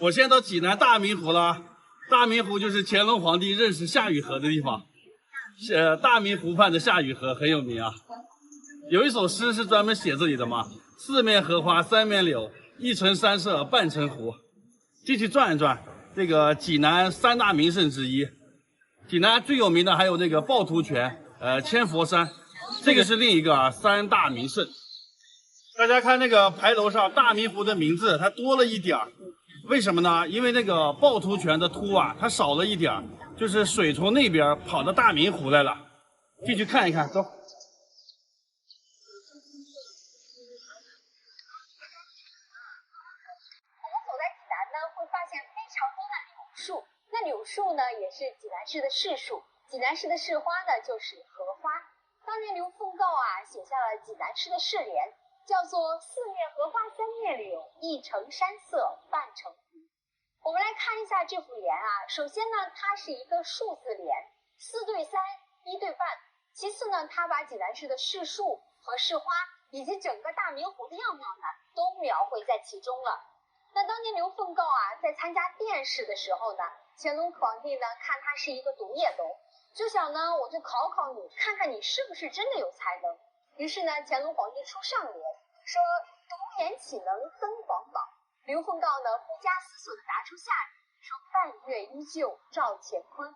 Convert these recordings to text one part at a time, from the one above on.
我现在到济南大明湖了。大明湖就是乾隆皇帝认识夏雨荷的地方。大明湖畔的夏雨荷很有名啊。有一首诗是专门写这里的嘛：四面荷花三面柳，一城山色半城湖。进去转一转，这个济南三大名胜之一。济南最有名的还有那个趵突泉、千佛山，这个是另一个三大名胜。大家看那个牌楼上大明湖的名字，它多了一点儿，为什么呢？因为那个趵突泉的突啊，它少了一点儿，就是水从那边跑到大明湖来了。进去看一看，走。那柳树呢，也是济南市的市树。济南市的市花呢，就是荷花。当年刘凤诰啊，写下了济南市的市联，叫做“四面荷花三面柳，一城山色半城湖”。我们来看一下这幅联啊。首先呢，它是一个数字联，4对3，1对半。其次呢，它把济南市的市树和市花以及整个大明湖的样貌呢，都描绘在其中了。那当年刘凤诰啊，在参加殿试的时候呢，乾隆皇帝呢看他是一个独眼龙，就想呢我就考考你，看看你是不是真的有才能。于是呢，乾隆皇帝出上联，说独眼岂能登皇榜。刘凤诰呢不加思索的答出下联，说半月依旧照乾坤。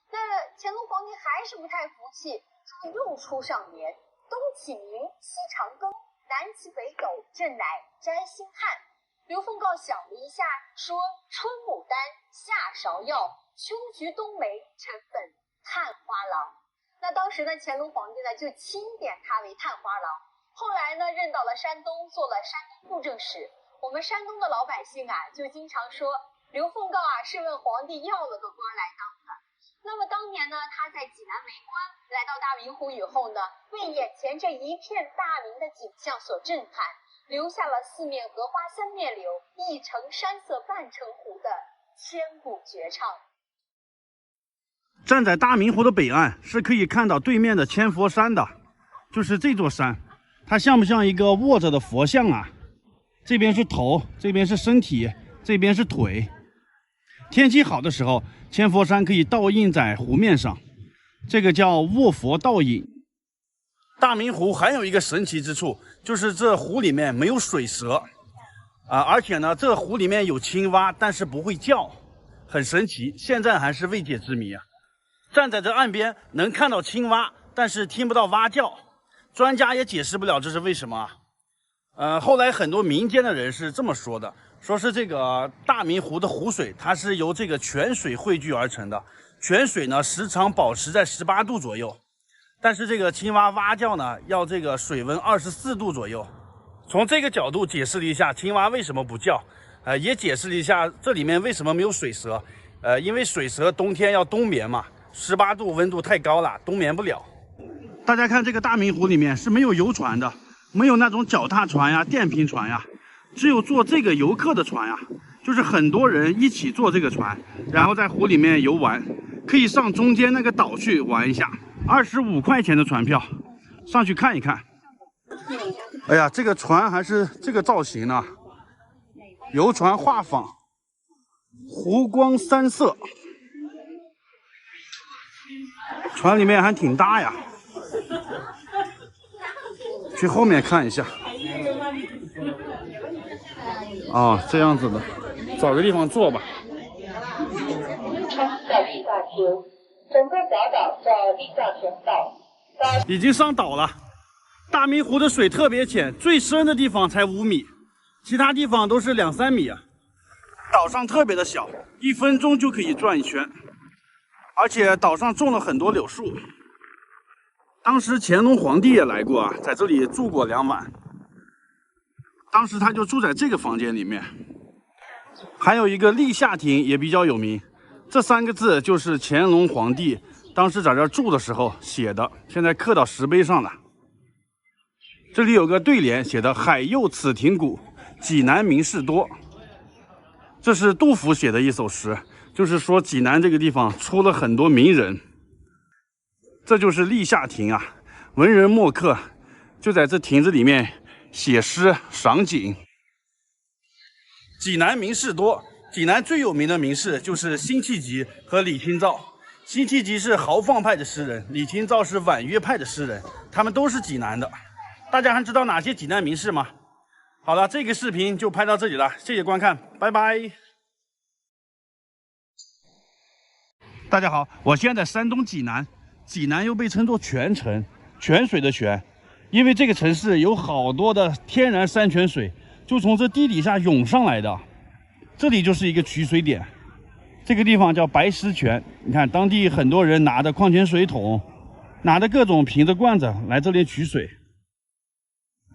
那乾隆皇帝还是不太服气，就又出上联，东起明，西长庚，南起北斗，朕乃摘星汉。刘凤诰想了一下，说春牡丹，夏芍药，秋菊冬梅，臣本探花郎。那当时呢，乾隆皇帝呢就钦点他为探花郎。后来呢，任到了山东，做了山东布政使。我们山东的老百姓啊，就经常说刘凤诰啊是问皇帝要了个官来当的。那么当年呢，他在济南为官，来到大明湖以后呢，为眼前这一片大明的景象所震撼，留下了四面荷花三面柳，一城山色半城湖的千古绝唱。站在大明湖的北岸是可以看到对面的千佛山的，就是这座山，它像不像一个卧着的佛像啊？这边是头，这边是身体，这边是腿。天气好的时候，千佛山可以倒映在湖面上，这个叫卧佛倒影。大明湖还有一个神奇之处，就是这湖里面没有水蛇而且呢，这湖里面有青蛙，但是不会叫，很神奇，现在还是未解之谜啊。站在这岸边能看到青蛙，但是听不到蛙叫，专家也解释不了这是为什么后来很多民间的人是这么说的，说是这个大明湖的湖水，它是由这个泉水汇聚而成的，泉水呢时常保持在18度左右。但是这个青蛙蛙叫呢，要这个水温24度左右。从这个角度解释了一下青蛙为什么不叫，也解释了一下这里面为什么没有水蛇。因为水蛇冬天要冬眠嘛，18度温度太高了，冬眠不了。大家看这个大明湖里面是没有游船的，没有那种脚踏船呀、电瓶船呀，只有坐这个游客的船呀，就是很多人一起坐这个船，然后在湖里面游玩，可以上中间那个岛去玩一下。25块钱的船票，上去看一看。哎呀，这个船还是这个造型呢，游船画舫，湖光山色，船里面还挺大呀。去后面看一下。这样子的，找个地方坐吧。整个小岛叫地下泉岛，已经上岛了。大明湖的水特别浅，最深的地方才5米，其他地方都是2、3米啊。岛上特别的小，1分钟就可以转一圈，而且岛上种了很多柳树。当时乾隆皇帝也来过在这里住过2晚。当时他就住在这个房间里面。还有一个立夏亭也比较有名。这3个字就是乾隆皇帝当时在这住的时候写的，现在刻到石碑上了。这里有个对联写的“海佑此亭古，济南名士多”，这是杜甫写的一首诗，就是说济南这个地方出了很多名人。这就是立夏亭文人墨客就在这亭子里面写诗赏景。济南名士多，济南最有名的名士就是辛弃疾和李清照。辛弃疾是豪放派的诗人，李清照是婉约派的诗人，他们都是济南的。大家还知道哪些济南名士吗？好了，这个视频就拍到这里了，谢谢观看，拜拜。大家好，我现在在山东济南，济南又被称作泉城，泉水的泉，因为这个城市有好多的天然山泉水，就从这地底下涌上来的。这里就是一个取水点，这个地方叫白石泉。你看，当地很多人拿着矿泉水桶，拿着各种瓶子罐子来这里取水，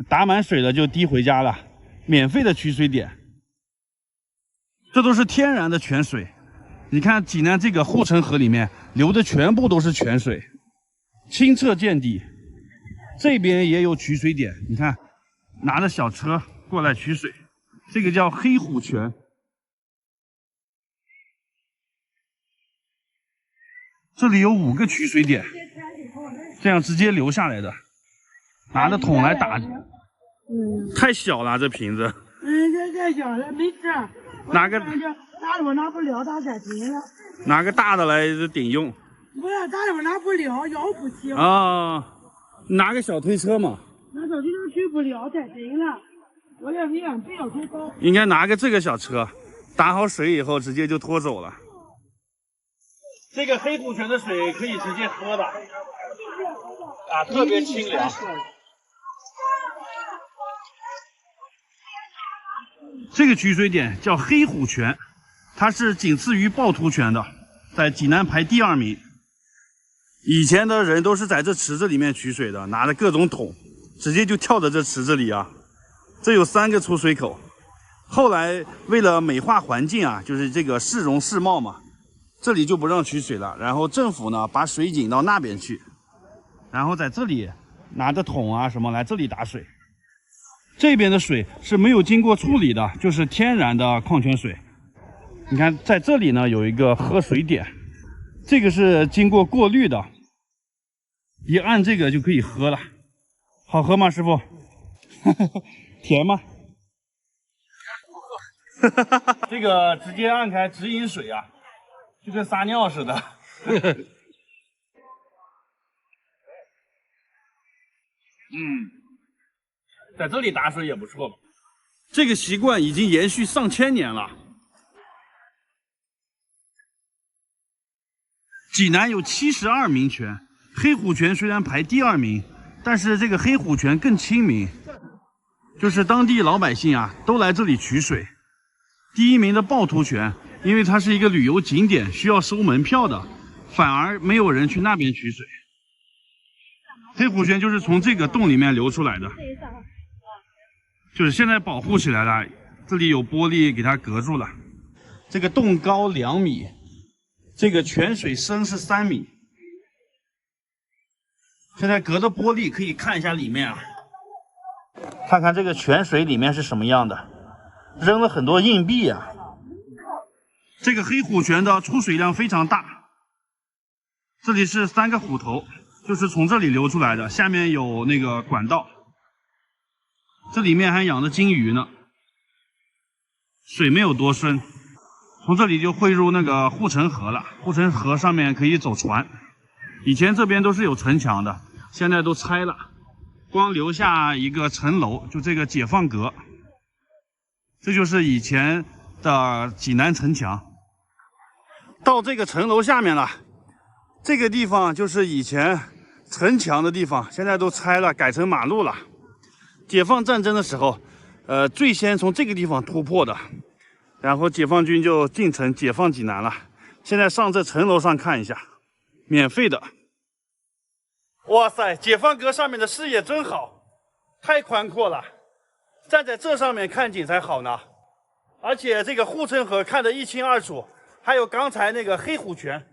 打满水了就滴回家了，免费的取水点。这都是天然的泉水。你看济南这个护城河里面流的全部都是泉水，清澈见底。这边也有取水点，你看拿着小车过来取水，这个叫黑虎泉。这里有5个取水点，这样直接流下来的，拿着桶来打。太小了这瓶子。这太小了，没事。拿个大的我拿不了，它改平了。拿个大的来顶用。不是大的我拿不了，摇不起。啊，拿个小推车嘛。拿小推车去不了，太沉了。我要这样，不要推高。应该拿个这个小车，打好水以后直接就拖走了。这个黑虎泉的水可以直接喝的，啊，特别清凉。这个取水点叫黑虎泉，它是仅次于趵突泉的，在济南排第2名。以前的人都是在这池子里面取水的，拿着各种桶，直接就跳到这池子里啊。这有3个出水口。后来为了美化环境啊，就是这个市容市貌嘛，这里就不让取水了。然后政府呢把水引到那边去，然后在这里拿着桶啊什么来这里打水。这边的水是没有经过处理的，就是天然的矿泉水。你看在这里呢有一个喝水点，这个是经过过滤的，一按这个就可以喝了。好喝吗，师傅？甜吗？这个直接按开直饮水啊，就跟撒尿似的。在这里打水也不错吧？这个习惯已经延续上千年了。济南有72名泉，黑虎泉虽然排第2名，但是这个黑虎泉更亲民，就是当地老百姓啊都来这里取水。第1名的趵突泉，因为它是一个旅游景点，需要收门票的，反而没有人去那边取水。黑虎泉就是从这个洞里面流出来的。就是现在保护起来了，这里有玻璃给它隔住了。这个洞高2米，这个泉水深是3米。现在隔着玻璃可以看一下里面啊，看看这个泉水里面是什么样的，扔了很多硬币啊。这个黑虎泉的出水量非常大，这里是3个虎头，就是从这里流出来的，下面有那个管道。这里面还养着金鱼呢，水没有多深，从这里就汇入那个护城河了。护城河上面可以走船，以前这边都是有城墙的，现在都拆了，光留下一个城楼，就这个解放阁。这就是以前的济南城墙。到这个城楼下面了，这个地方就是以前城墙的地方，现在都拆了，改成马路了。解放战争的时候，最先从这个地方突破的，然后解放军就进城解放济南了。现在上这城楼上看一下，免费的。哇塞，解放阁上面的视野真好，太宽阔了，站在这上面看景才好呢。而且这个护城河看得一清二楚，还有刚才那个黑虎泉。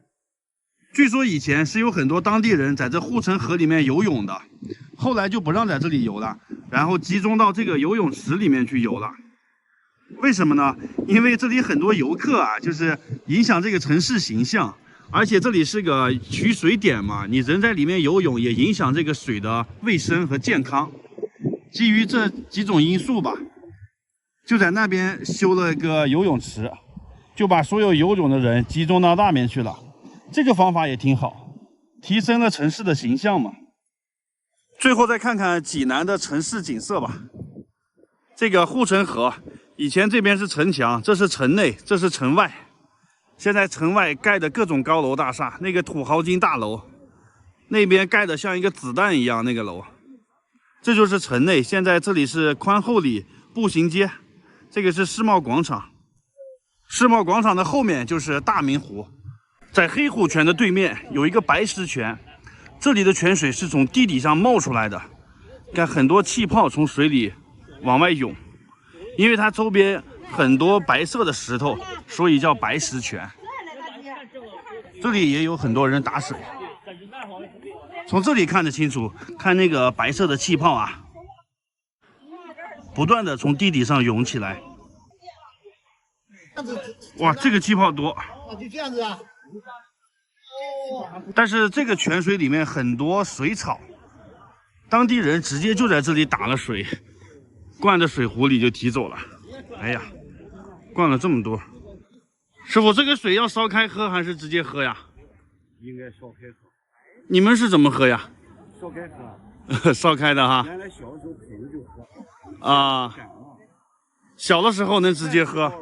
据说以前是有很多当地人在这护城河里面游泳的，后来就不让在这里游了，然后集中到这个游泳池里面去游了。为什么呢？因为这里很多游客啊，就是影响这个城市形象，而且这里是个取水点嘛，你人在里面游泳也影响这个水的卫生和健康。基于这几种因素吧，就在那边修了一个游泳池。就把所有游泳的人集中到那边去了。这个方法也挺好，提升了城市的形象嘛。最后再看看济南的城市景色吧。这个护城河，以前这边是城墙，这是城内，这是城外。现在城外盖的各种高楼大厦，那个土豪金大楼，那边盖的像一个子弹一样那个楼。这就是城内，现在这里是宽厚里步行街，这个是世贸广场。世贸广场的后面就是大明湖，在黑虎泉的对面有一个白石泉，这里的泉水是从地底上冒出来的，看很多气泡从水里往外涌，因为它周边很多白色的石头，所以叫白石泉。这里也有很多人打水，从这里看得清楚，看那个白色的气泡啊，不断的从地底上涌起来。哇，这个气泡多，就这样子啊。但是这个泉水里面很多水草，当地人直接就在这里打了水，灌到水壶里就提走了。哎呀，灌了这么多。师傅，这个水要烧开喝还是直接喝呀？应该烧开喝。你们是怎么喝呀？烧开喝。烧开的哈。原来小的时候配着就喝。啊，小的时候能直接喝。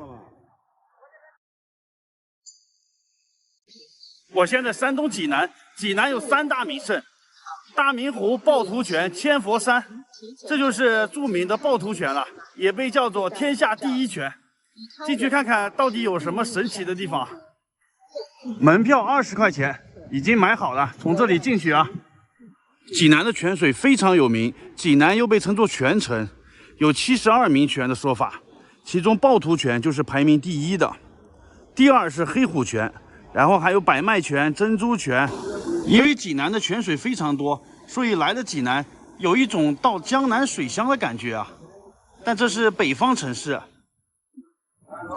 我现在山东济南，济南有3大名胜：大明湖、趵突泉、千佛山，这就是著名的趵突泉了，也被叫做天下第一泉。进去看看到底有什么神奇的地方。门票20块钱，已经买好了，从这里进去啊。济南的泉水非常有名，济南又被称作泉城，有72名泉的说法，其中趵突泉就是排名第1的，第2是黑虎泉。然后还有百脉泉、珍珠泉。因为济南的泉水非常多，所以来的济南有一种到江南水乡的感觉啊。但这是北方城市，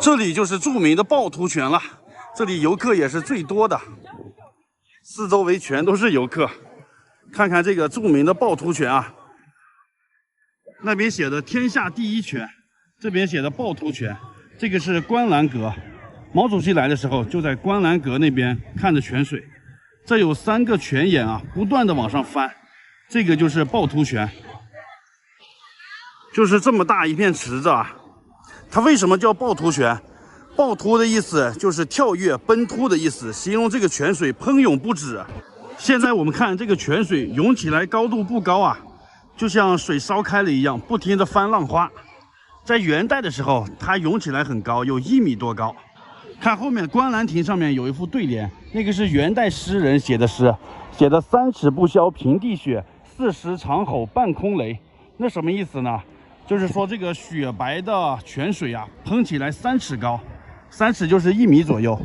这里就是著名的趵突泉了，这里游客也是最多的，四周围全都是游客。看看这个著名的趵突泉啊，那边写的天下第一泉，这边写的趵突泉，这个是观澜阁。毛主席来的时候就在观澜阁那边看着泉水，这有3个泉眼啊，不断的往上翻，这个就是趵突泉，就是这么大一片池子啊。它为什么叫趵突泉？趵突的意思就是跳跃、奔突的意思，形容这个泉水喷涌不止。现在我们看这个泉水涌起来高度不高啊，就像水烧开了一样，不停的翻浪花。在元代的时候，它涌起来很高，有1米多高。看后面观澜亭上面有一副对联，那个是元代诗人写的诗，写的3尺不消平地雪，40长吼半空雷。那什么意思呢？就是说这个雪白的泉水啊，喷起来3尺高，3尺就是1米左右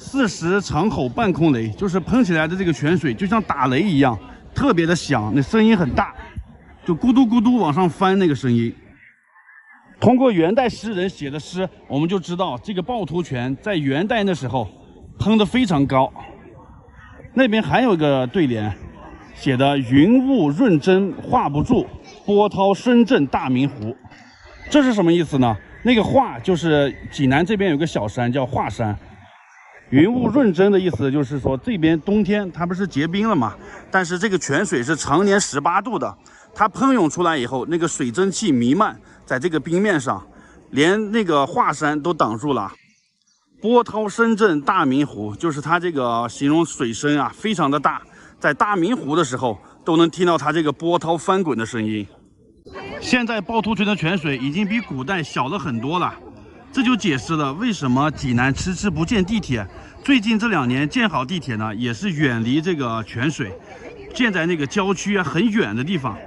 ，40长吼半空雷，就是喷起来的这个泉水就像打雷一样，特别的响，那声音很大，就咕嘟咕嘟往上翻那个声音。通过元代诗人写的诗，我们就知道这个趵突泉在元代那时候喷得非常高。那边还有个对联，写的云雾润真画不住，波涛深震大明湖。这是什么意思呢？那个画就是济南这边有个小山叫华山，云雾润真的意思就是说这边冬天它不是结冰了吗？但是这个泉水是常年18度的，它喷涌出来以后，那个水蒸气弥漫在这个冰面上，连那个华山都挡住了。波涛深震大明湖，就是它这个形容水声啊，非常的大，在大明湖的时候都能听到它这个波涛翻滚的声音。现在趵突泉的泉水已经比古代小了很多了，这就解释了为什么济南迟迟不建地铁。最近这2年建好地铁呢，也是远离这个泉水，建在那个郊区啊很远的地方，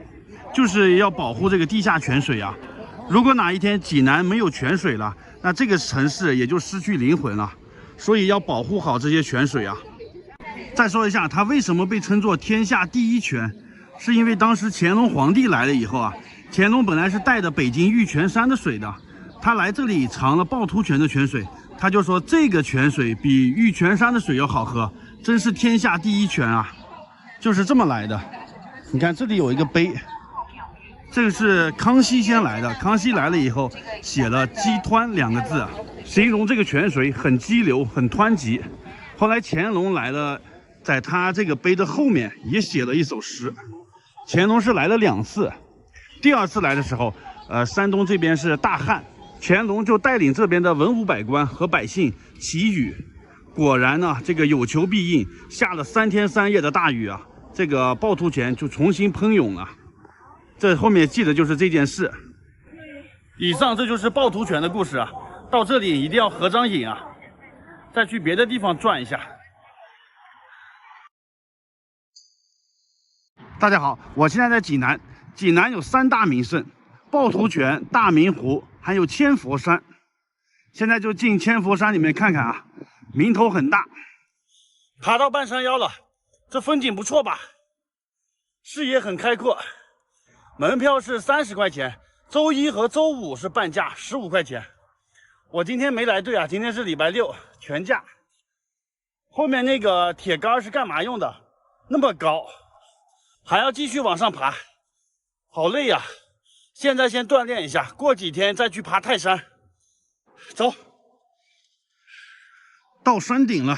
就是要保护这个地下泉水啊。如果哪一天济南没有泉水了，那这个城市也就失去灵魂了，所以要保护好这些泉水啊。再说一下，它为什么被称作天下第一泉，是因为当时乾隆皇帝来了以后啊，乾隆本来是带着北京玉泉山的水的，他来这里尝了趵突泉的泉水，他就说这个泉水比玉泉山的水要好喝，真是天下第一泉啊，就是这么来的。你看这里有一个碑，这个是康熙先来的，康熙来了以后写了鸡湍2个字，形容这个泉水很激流、很湍急。后来乾隆来了，在他这个碑的后面也写了一首诗。乾隆是来了2次，第2次来的时候，山东这边是大旱，乾隆就带领这边的文武百官和百姓祈雨。果然呢，这个有求必应，下了3天3夜的大雨啊，这个趵突泉就重新喷涌了。这后面记的就是这件事。以上这就是趵突泉的故事啊。到这里一定要合张影啊，再去别的地方转一下。大家好，我现在在济南。济南有3大名胜：趵突泉、大明湖，还有千佛山。现在就进千佛山里面看看啊，名头很大。爬到半山腰了，这风景不错吧？视野很开阔。门票是30块钱，周1和周5是半价，15块钱。我今天没来对啊，今天是礼拜6，全价。后面那个铁杆是干嘛用的？那么高，还要继续往上爬，好累呀！现在先锻炼一下，过几天再去爬泰山。走，到山顶了，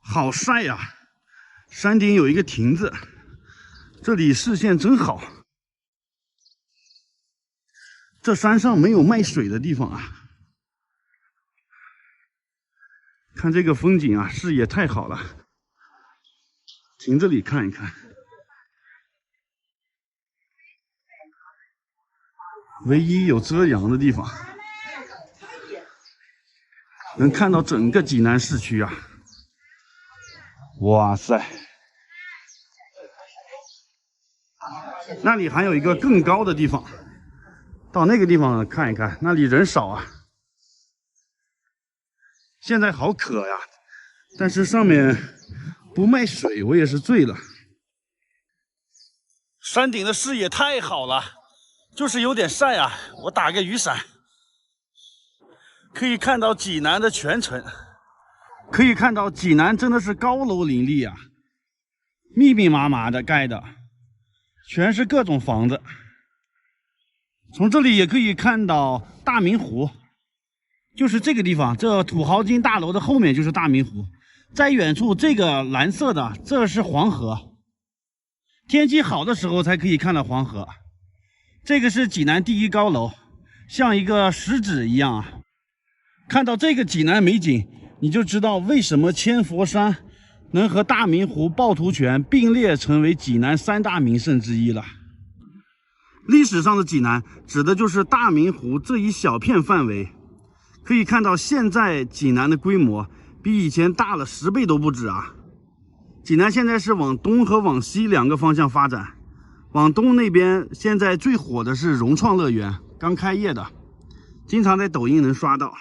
好晒呀！山顶有一个亭子，这里视线真好。这山上没有卖水的地方啊。看这个风景啊，视野太好了。停这里看一看，唯一有遮阳的地方，能看到整个济南市区啊！哇塞，那里还有一个更高的地方，到那个地方看一看，那里人少啊。现在好渴呀，但是上面不卖水，我也是醉了。山顶的视野太好了，就是有点晒啊，我打个雨伞。可以看到济南的全城，可以看到济南真的是高楼林立啊，密密麻麻的盖的，全是各种房子。从这里也可以看到大明湖。就是这个地方，这土豪金大楼的后面就是大明湖，在远处这个蓝色的，这是黄河。天气好的时候才可以看到黄河。这个是济南第1高楼，像一个食指一样啊。看到这个济南美景，你就知道为什么千佛山能和大明湖、趵突泉并列成为济南3大名胜之一了。历史上的济南指的就是大明湖这一小片范围。可以看到，现在济南的规模比以前大了10倍都不止啊！济南现在是往东和往西2个方向发展。往东那边现在最火的是融创乐园，刚开业的，经常在抖音能刷到。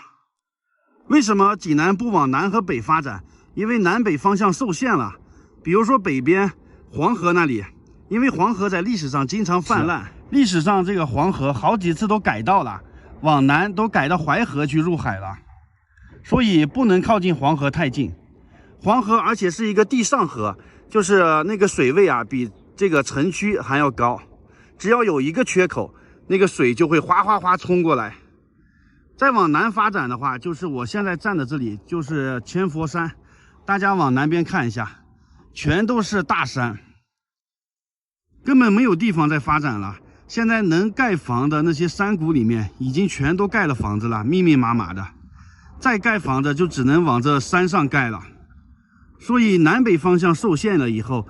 为什么济南不往南和北发展？因为南北方向受限了。比如说北边黄河那里，因为黄河在历史上经常泛滥，历史上这个黄河好几次都改道了。往南都改到淮河去入海了，所以不能靠近黄河太近。黄河而且是一个地上河，就是那个水位啊比这个城区还要高，只要有一个缺口，那个水就会哗哗哗冲过来。再往南发展的话，就是我现在站的这里，就是千佛山。大家往南边看一下，全都是大山，根本没有地方再发展了。现在能盖房的那些山谷里面，已经全都盖了房子了，密密麻麻的。再盖房子就只能往这山上盖了。所以南北方向受限了以后，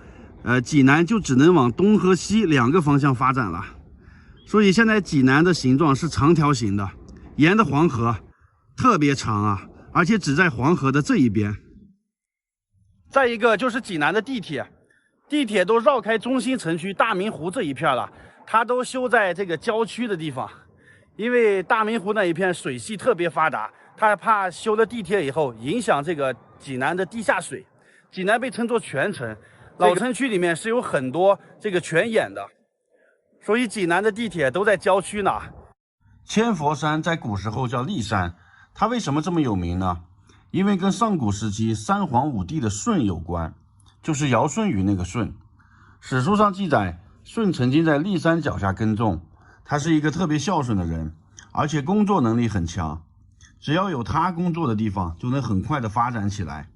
济南就只能往东和西2个方向发展了。所以现在济南的形状是长条形的，沿着黄河特别长啊，而且只在黄河的这一边。再一个就是济南的地铁，地铁都绕开中心城区大明湖这一片了。它都修在这个郊区的地方，因为大明湖那一片水系特别发达，他怕修了地铁以后影响这个济南的地下水。济南被称作泉城，老城区里面是有很多这个泉眼的，所以济南的地铁都在郊区呢。千佛山在古时候叫骊山，它为什么这么有名呢？因为跟上古时期3皇5帝的舜有关，就是尧舜禹那个舜。史书上记载，舜曾经在骊山脚下耕种，他是一个特别孝顺的人，而且工作能力很强。只要有他工作的地方，就能很快的发展起来。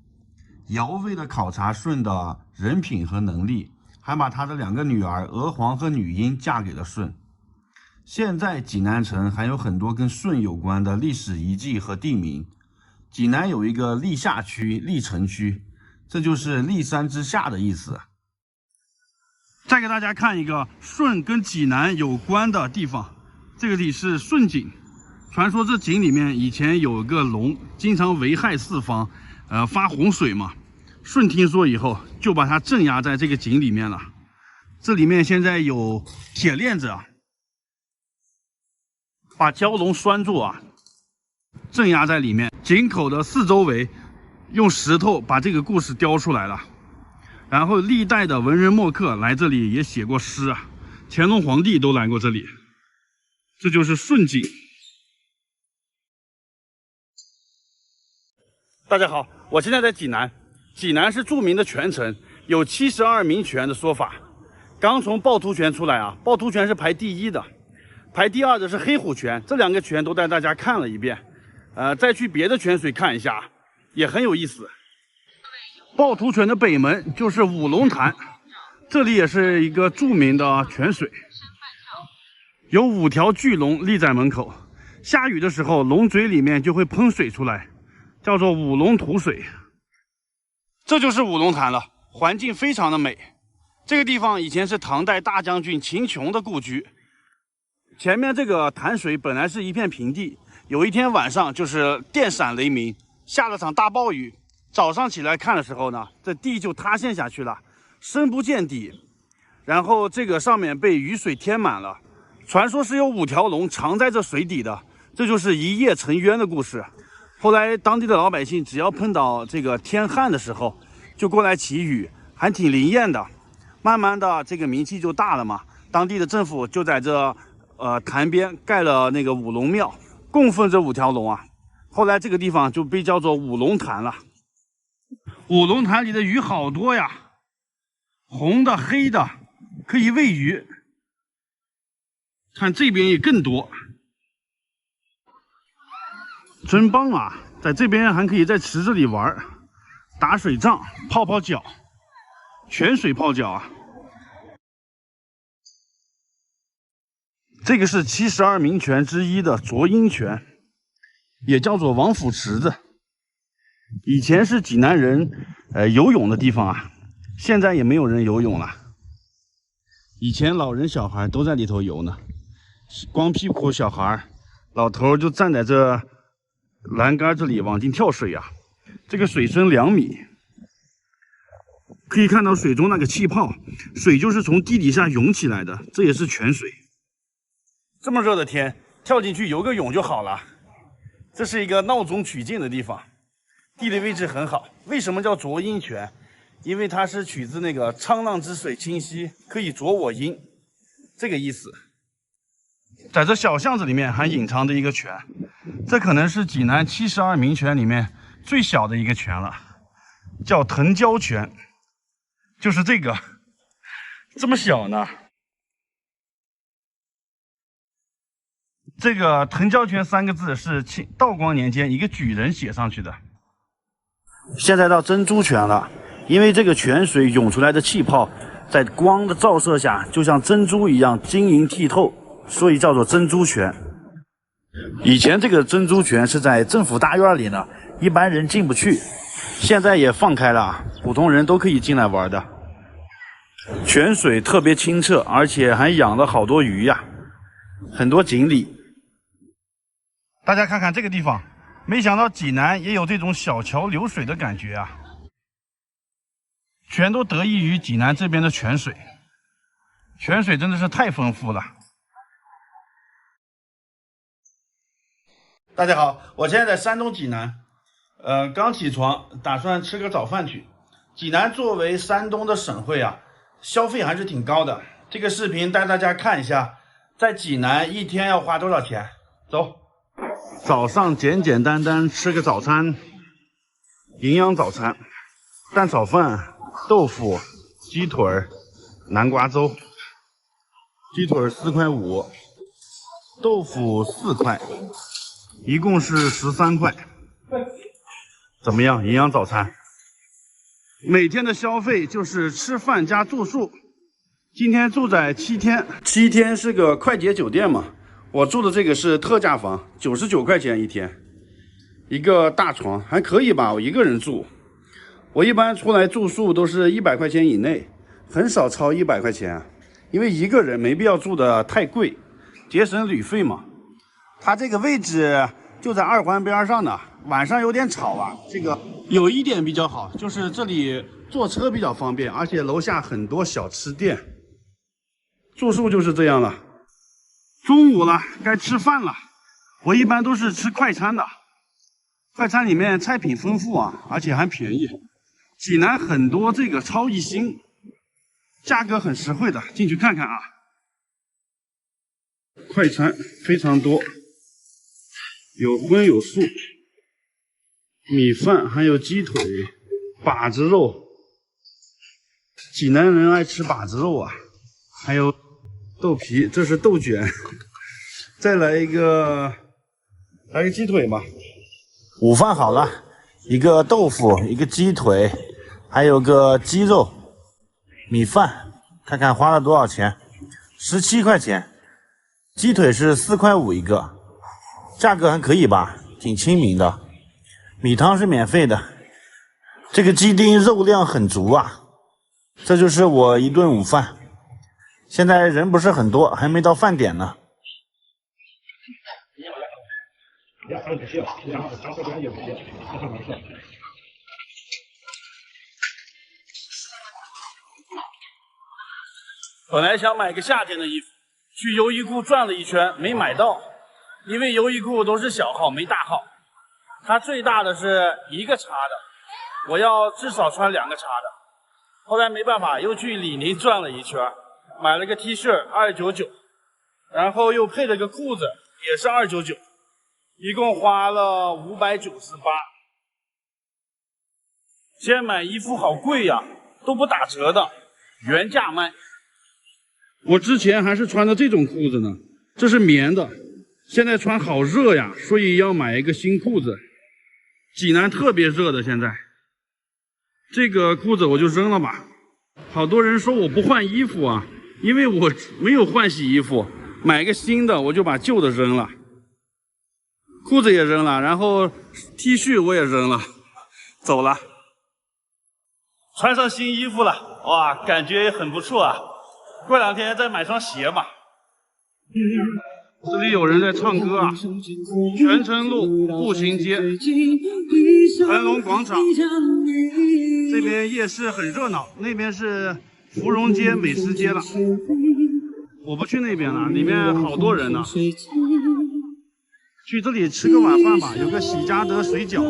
尧为了考察舜的人品和能力，还把他的2个女儿娥皇和女英嫁给了舜。现在济南城还有很多跟舜有关的历史遗迹和地名。济南有一个历下区、历城区，这就是历山之下的意思。再给大家看一个舜跟济南有关的地方，这个里是舜井。传说这井里面以前有个龙，经常危害四方，发洪水嘛。舜听说以后，就把它镇压在这个井里面了。这里面现在有铁链子啊，把蛟龙拴住啊，镇压在里面。井口的四周围用石头把这个故事雕出来了。然后历代的文人墨客来这里也写过诗啊，乾隆皇帝都来过这里。这就是舜井。大家好，我现在在济南。济南是著名的泉城，有72名泉的说法。刚从趵突泉出来啊，趵突泉是排第1的，排第2的是黑虎泉。这2个泉都带大家看了一遍，再去别的泉水看一下，也很有意思。趵突泉的北门就是五龙潭，这里也是一个著名的泉水，有5条巨龙立在门口，下雨的时候龙嘴里面就会喷水出来，叫做五龙吐水。这就是五龙潭了，环境非常的美。这个地方以前是唐代大将军秦琼的故居。前面这个潭水本来是一片平地，有一天晚上就是电闪雷鸣，下了场大暴雨。早上起来看的时候呢，这地就塌陷下去了，深不见底。然后这个上面被雨水填满了，传说是有5条龙藏在这水底的，这就是一夜沉冤的故事。后来当地的老百姓只要碰到这个天旱的时候，就过来祈雨，还挺灵验的。慢慢的这个名气就大了嘛，当地的政府就在这潭边盖了那个五龙庙，供奉这5条龙啊。后来这个地方就被叫做五龙潭了。五龙潭里的鱼好多呀，红的、黑的，可以喂鱼。看这边也更多。真棒啊！在这边还可以在池子里玩，打水仗、泡泡脚，泉水泡脚啊！这个是72名泉之一的浊阴泉，也叫做王府池子。以前是济南人游泳的地方啊，现在也没有人游泳了。以前老人小孩都在里头游呢，光屁股小孩，老头就站在这栏杆这里往进跳水啊，这个水深2米，可以看到水中那个气泡，水就是从地底下涌起来的，这也是泉水。这么热的天，跳进去游个泳就好了。这是一个闹中取静的地方，地理位置很好。为什么叫浊阴泉？因为它是取自那个沧浪之水清兮，可以浊我阴，这个意思。在这小巷子里面还隐藏着一个泉，这可能是济南72名泉里面最小的一个泉了，叫藤椒泉，就是这个，这么小呢。这个藤椒泉3个字是道光年间一个举人写上去的。现在到珍珠泉了，因为这个泉水涌出来的气泡在光的照射下就像珍珠一样晶莹剔透，所以叫做珍珠泉。以前这个珍珠泉是在政府大院里呢，一般人进不去，现在也放开了，普通人都可以进来玩的。泉水特别清澈，而且还养了好多鱼呀，很多锦鲤。大家看看这个地方，没想到济南也有这种小桥流水的感觉啊，全都得益于济南这边的泉水。泉水真的是太丰富了。大家好，我现在在山东济南，刚起床，打算吃个早饭去。济南作为山东的省会啊，消费还是挺高的。这个视频带大家看一下，在济南一天要花多少钱。走，早上简简单单吃个早餐，营养早餐，蛋炒饭、豆腐、鸡腿、南瓜粥。鸡腿4块5，豆腐4块。一共是13块。怎么样？营养早餐？每天的消费就是吃饭加住宿。今天住在7天，7天是个快捷酒店嘛。我住的这个是特价房，99块钱一天，一个大床还可以吧，我一个人住。我一般出来住宿都是100块钱以内，很少超100块钱，因为一个人没必要住的太贵，节省旅费嘛。它这个位置就在2环边上呢，晚上有点吵啊。这个有一点比较好，就是这里坐车比较方便，而且楼下很多小吃店。住宿就是这样了。中午了，该吃饭了。我一般都是吃快餐的，快餐里面菜品丰富啊，而且还便宜。济南很多这个超一星，价格很实惠的，进去看看啊。快餐非常多，有荤有素，米饭还有鸡腿、把子肉。济南人爱吃把子肉啊，还有豆皮，这是豆卷。再来一个鸡腿吧。午饭好了，一个豆腐，一个鸡腿，还有个鸡肉，米饭，看看花了多少钱？17块钱。鸡腿是4块5一个，价格还可以吧，挺亲民的。米汤是免费的。这个鸡丁肉量很足啊。这就是我一顿午饭。现在人不是很多，还没到饭点呢。本来想买个夏天的衣服，去优衣库转了一圈没买到，因为优衣库都是小号没大号，它最大的是1个叉的，我要至少穿2个叉的。后来没办法，又去李宁转了一圈，买了个 T 恤299，然后又配了个裤子，也是299，一共花了598。现在买衣服好贵呀，都不打折的，原价卖。我之前还是穿的这种裤子呢，这是棉的，现在穿好热呀，所以要买一个新裤子。济南特别热的，现在这个裤子我就扔了吧。好多人说我不换衣服啊，因为我没有换洗衣服，买个新的我就把旧的扔了，裤子也扔了，然后 T 恤我也扔了，走了。穿上新衣服了，哇，感觉也很不错啊。过2天再买双鞋吧。这里有人在唱歌啊，泉城路步行街，恒隆广场，这边夜市很热闹，那边是芙蓉街美食街了。我不去那边了，里面好多人呢。去这里吃个晚饭吧，有个喜家德水饺，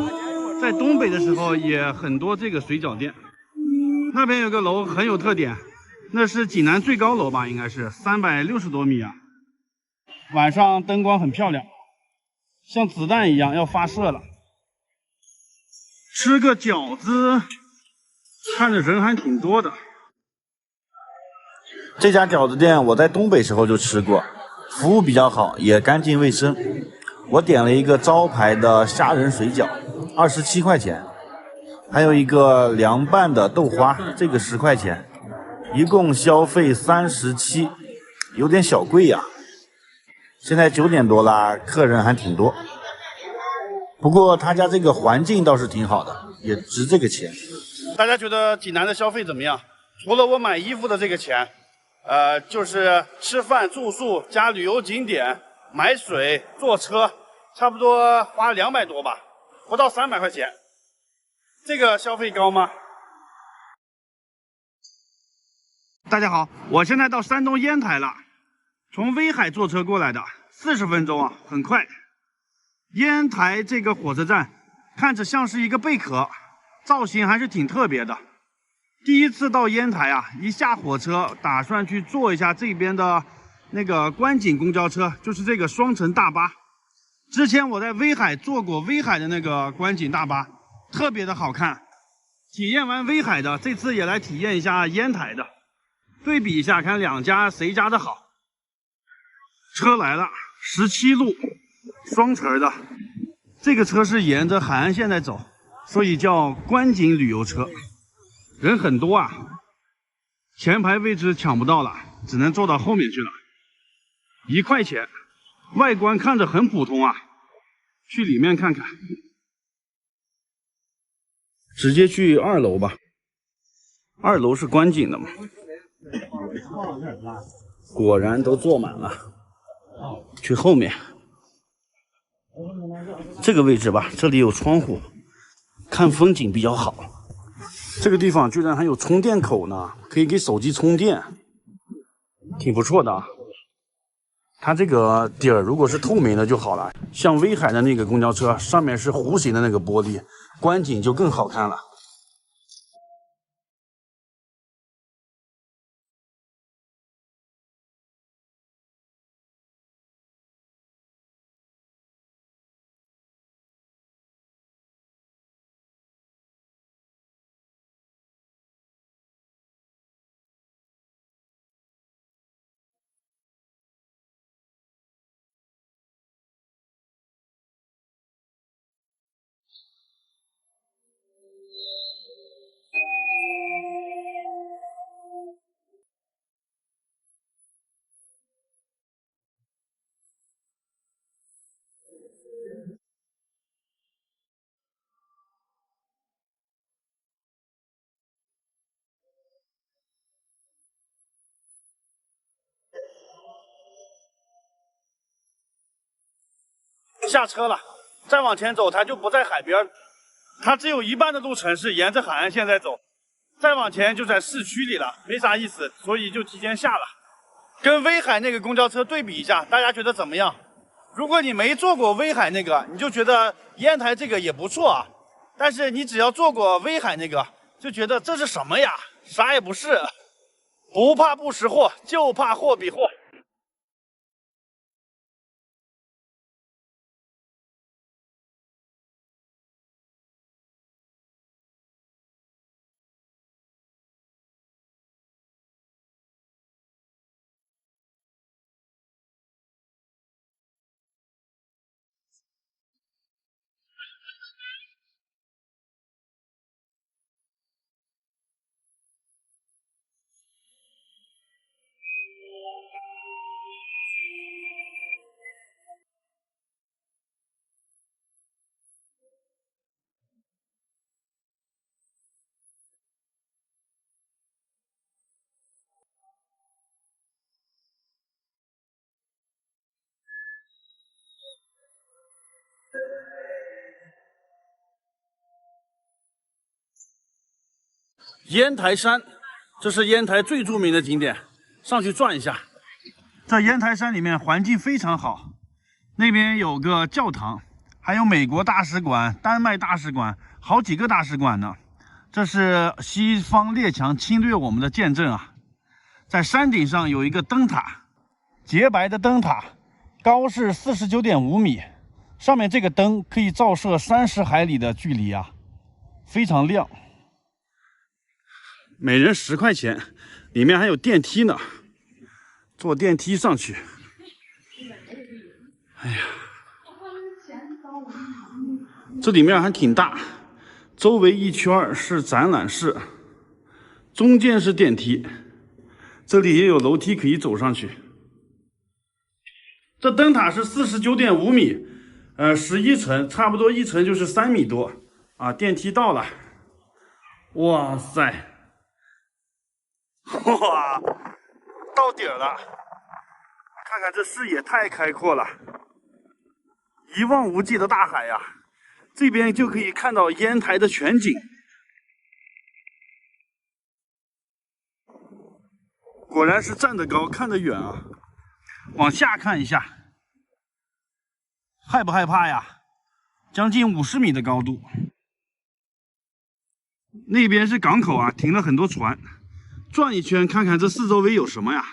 在东北的时候也很多这个水饺店。那边有个楼很有特点，那是济南最高楼吧，应该是360多米啊。晚上灯光很漂亮，像子弹一样要发射了。吃个饺子，看着人还挺多的。这家饺子店我在东北时候就吃过，服务比较好，也干净卫生。我点了一个招牌的虾仁水饺，27块钱，还有一个凉拌的豆花，这个10块钱，一共消费37，有点小贵呀。现在9点多啦，客人还挺多。不过他家这个环境倒是挺好的，也值这个钱。大家觉得济南的消费怎么样？除了我买衣服的这个钱，就是吃饭住宿加旅游景点、买水、坐车，差不多花200多吧，不到300块钱。这个消费高吗？大家好，我现在到山东烟台了。从威海坐车过来的，40分钟啊，很快。烟台这个火车站看着像是一个贝壳，造型还是挺特别的。第一次到烟台啊，一下火车打算去坐一下这边的那个观景公交车，就是这个双层大巴。之前我在威海坐过威海的那个观景大巴，特别的好看。体验完威海的，这次也来体验一下烟台的，对比一下看两家谁家的好。车来了，17路双层的。这个车是沿着海岸线在走，所以叫观景旅游车。人很多啊，前排位置抢不到了，只能坐到后面去了。1块钱，外观看着很普通啊，去里面看看。直接去2楼吧，2楼是观景的嘛。果然都坐满了，去后面这个位置吧，这里有窗户，看风景比较好。这个地方居然还有充电口呢，可以给手机充电，挺不错的啊。它这个底儿如果是透明的就好了，像威海的那个公交车上面是弧形的那个玻璃，观景就更好看了。下车了，再往前走，它就不在海边，它只有一半的路程是沿着海岸线在走，再往前就在市区里了，没啥意思，所以就提前下了。跟威海那个公交车对比一下，大家觉得怎么样？如果你没坐过威海那个，你就觉得烟台这个也不错啊，但是你只要坐过威海那个，就觉得这是什么呀？啥也不是，不怕不识货，就怕货比货。烟台山，这是烟台最著名的景点，上去转一下。在烟台山里面环境非常好，那边有个教堂，还有美国大使馆、丹麦大使馆，好几个大使馆呢。这是西方列强侵略我们的见证啊！在山顶上有一个灯塔，洁白的灯塔，高是49.5米，上面这个灯可以照射30海里的距离啊，非常亮。每人10块钱，里面还有电梯呢，坐电梯上去。哎呀，这里面还挺大，周围一圈是展览室，中间是电梯，这里也有楼梯可以走上去。这灯塔是49.5米，11层，差不多一层就是3米多啊。电梯到了，哇塞！哇，到顶了！看看这视野太开阔了，一望无际的大海呀！这边就可以看到烟台的全景。果然是站得高，看得远啊！往下看一下，害不害怕呀？将近50米的高度。那边是港口啊，停了很多船。转一圈，看看这四周围有什么呀？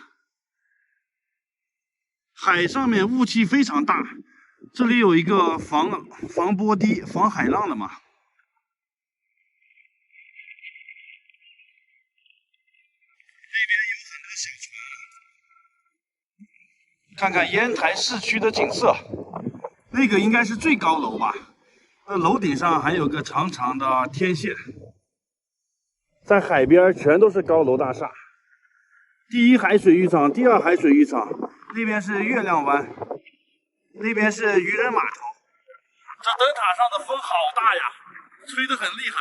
海上面雾气非常大，这里有一个防波堤、防海浪的嘛。那边有很多小船。看看烟台市区的景色，那个应该是最高楼吧？那楼顶上还有个长长的天线。在海边全都是高楼大厦。第一海水浴场，第二海水浴场，那边是月亮湾，那边是渔人码头。这灯塔上的风好大呀，吹得很厉害。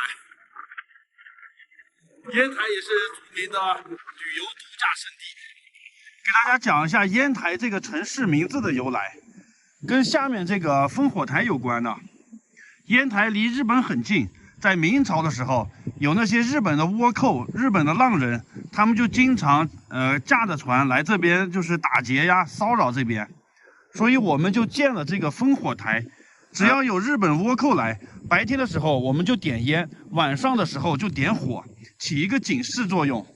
烟台也是著名的旅游度假胜地。给大家讲一下烟台这个城市名字的由来，跟下面这个烽火台有关的。烟台离日本很近，在明朝的时候，有那些日本的倭寇、日本的浪人，他们就经常驾着船来这边，就是打劫呀、骚扰这边，所以我们就建了这个烽火台。只要有日本倭寇来，白天的时候我们就点烟，晚上的时候就点火，起一个警示作用。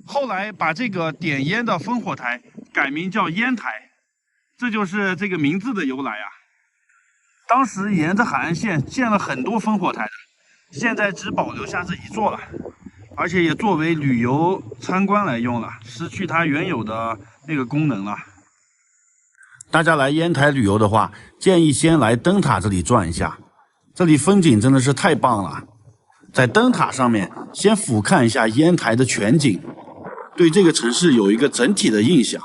后来把这个点烟的烽火台改名叫烟台，这就是这个名字的由来啊。当时沿着海岸线建了很多烽火台的，现在只保留下这一座了，而且也作为旅游参观来用了，失去它原有的那个功能了。大家来烟台旅游的话，建议先来灯塔这里转一下，这里风景真的是太棒了。在灯塔上面先俯瞰一下烟台的全景，对这个城市有一个整体的印象。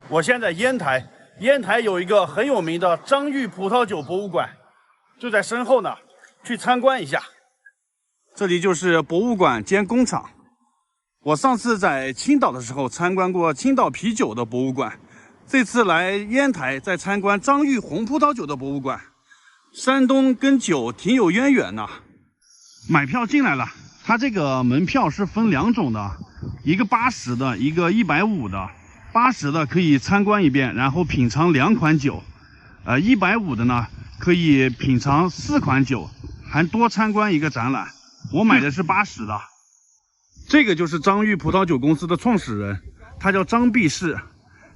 我现在烟台，烟台有一个很有名的张裕葡萄酒博物馆，就在身后呢，去参观一下。这里就是博物馆兼工厂。我上次在青岛的时候参观过青岛啤酒的博物馆，这次来烟台再参观张裕红葡萄酒的博物馆。山东跟酒挺有渊源的。买票进来了，它这个门票是分两种的，一个80的，一个150的。80的可以参观一遍，然后品尝2款酒，150的呢可以品尝4款酒，还多参观一个展览。我买的是80的。这个就是张裕葡萄酒公司的创始人，他叫张弼士，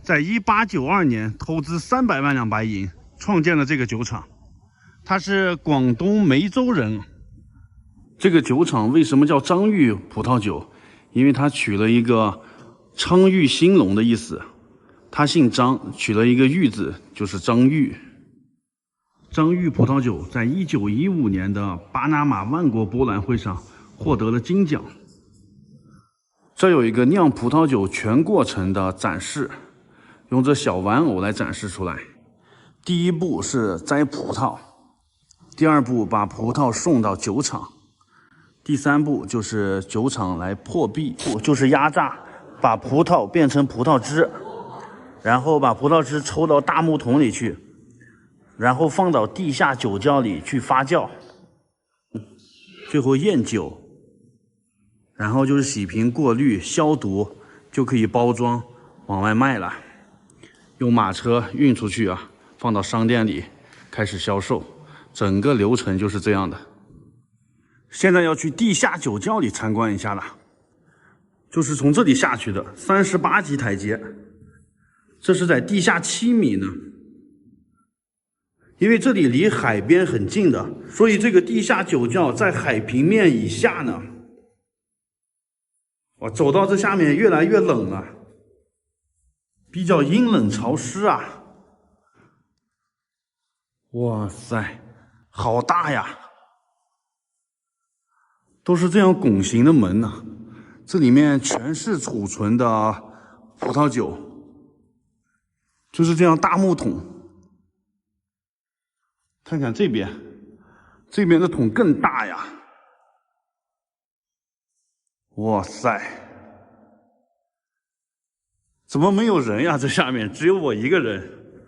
在1892年投资300万两白银，创建了这个酒厂。他是广东梅州人。这个酒厂为什么叫张裕葡萄酒？因为他取了一个昌裕兴隆的意思，他姓张，取了一个裕字，就是张裕。张裕葡萄酒在1915年的巴拿马万国博览会上获得了金奖。这有一个酿葡萄酒全过程的展示，用这小玩偶来展示出来。第一步是摘葡萄，第二步把葡萄送到酒厂，第三步就是酒厂来破壁，就是压榨，把葡萄变成葡萄汁，然后把葡萄汁抽到大木桶里去，然后放到地下酒窖里去发酵，最后验酒，然后就是洗瓶、过滤、消毒，就可以包装往外卖了。用马车运出去啊，放到商店里开始销售，整个流程就是这样的。现在要去地下酒窖里参观一下了。就是从这里下去的38级台阶，这是在地下7米呢。因为这里离海边很近的，所以这个地下酒窖在海平面以下呢。我走到这下面越来越冷了，比较阴冷潮湿啊。哇塞，好大呀！都是这样拱形的门呢。这里面全是储存的葡萄酒，就是这样大木桶。看看这边，这边的桶更大呀！哇塞，怎么没有人呀？这下面只有我一个人。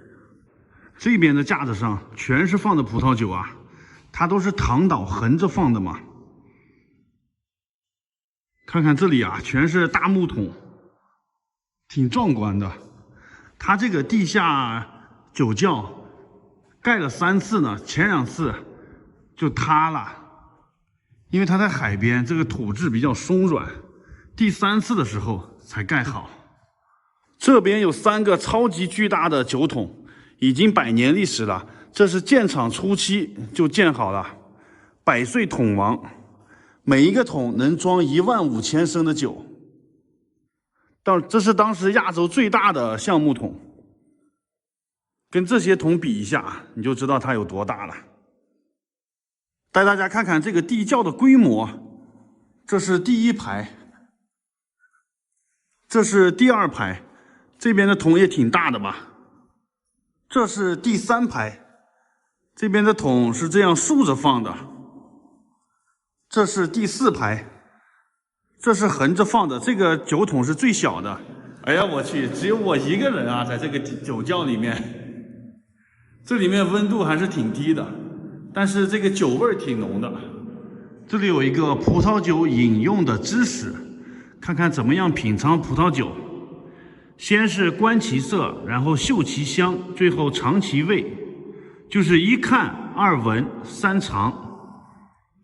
这边的架子上全是放的葡萄酒啊，它都是躺倒横着放的嘛。看看这里啊，全是大木桶，挺壮观的。它这个地下酒窖盖了3次呢，前2次就塌了，因为它在海边，这个土质比较松软，第3次的时候才盖好。这边有3个超级巨大的酒桶，已经100年历史了，这是建厂初期就建好了，100岁桶王，每一个桶能装15000升的酒。这是当时亚洲最大的橡木桶，跟这些桶比一下，你就知道它有多大了。带大家看看这个地窖的规模，这是第1排，这是第2排，这边的桶也挺大的吧？这是第3排，这边的桶是这样竖着放的。这是第4排，这是横着放的，这个酒桶是最小的。哎呀，我去，只有我一个人啊，在这个酒窖里面，这里面温度还是挺低的，但是这个酒味挺浓的。这里有一个葡萄酒饮用的知识，看看怎么样品尝葡萄酒。先是观其色，然后嗅其香，最后尝其味，就是1看2闻3尝。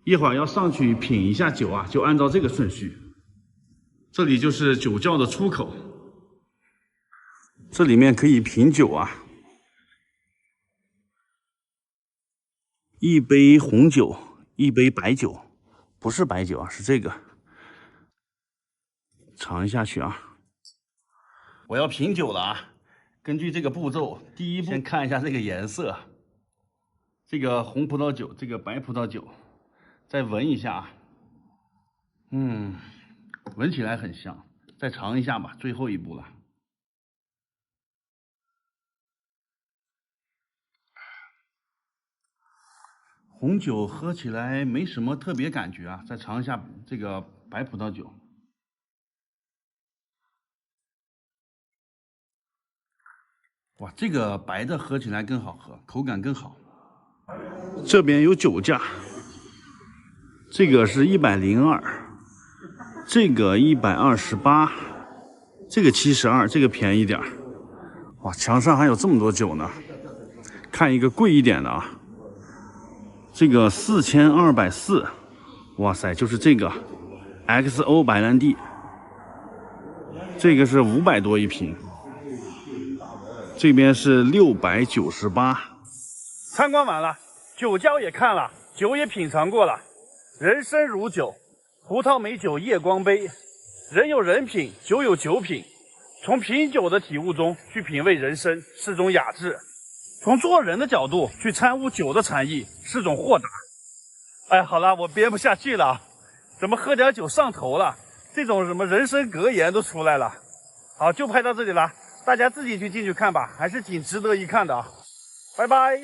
一会儿要上去品一下酒啊，就按照这个顺序。这里就是酒窖的出口，这里面可以品酒啊。1杯红酒，1杯白酒，不是白酒啊，是这个。尝一下去啊。我要品酒了啊！根据这个步骤，第一步先看一下这个颜色，这个红葡萄酒，这个白葡萄酒。再闻一下，闻起来很香。再尝一下吧，最后一步了。红酒喝起来没什么特别感觉啊，再尝一下这个白葡萄酒。哇，这个白的喝起来更好喝，口感更好。这边有酒架。这个是102，这个128，这个72，这个便宜点。哇，墙上还有这么多酒呢。看一个贵一点的啊，这个4240，哇塞，就是这个 XO 白兰地，这个是500多一瓶，这边是698。参观完了，酒窖也看了，酒也品尝过了。人生如酒，葡萄美酒夜光杯。人有人品，酒有酒品。从品酒的体悟中去品味人生，是种雅致；从做人的角度去参悟酒的禅意，是种豁达。哎，好了，我憋不下去了，怎么喝点酒上头了？这种什么人生格言都出来了。好，就拍到这里了，大家自己去进去看吧，还是挺值得一看的啊。拜拜。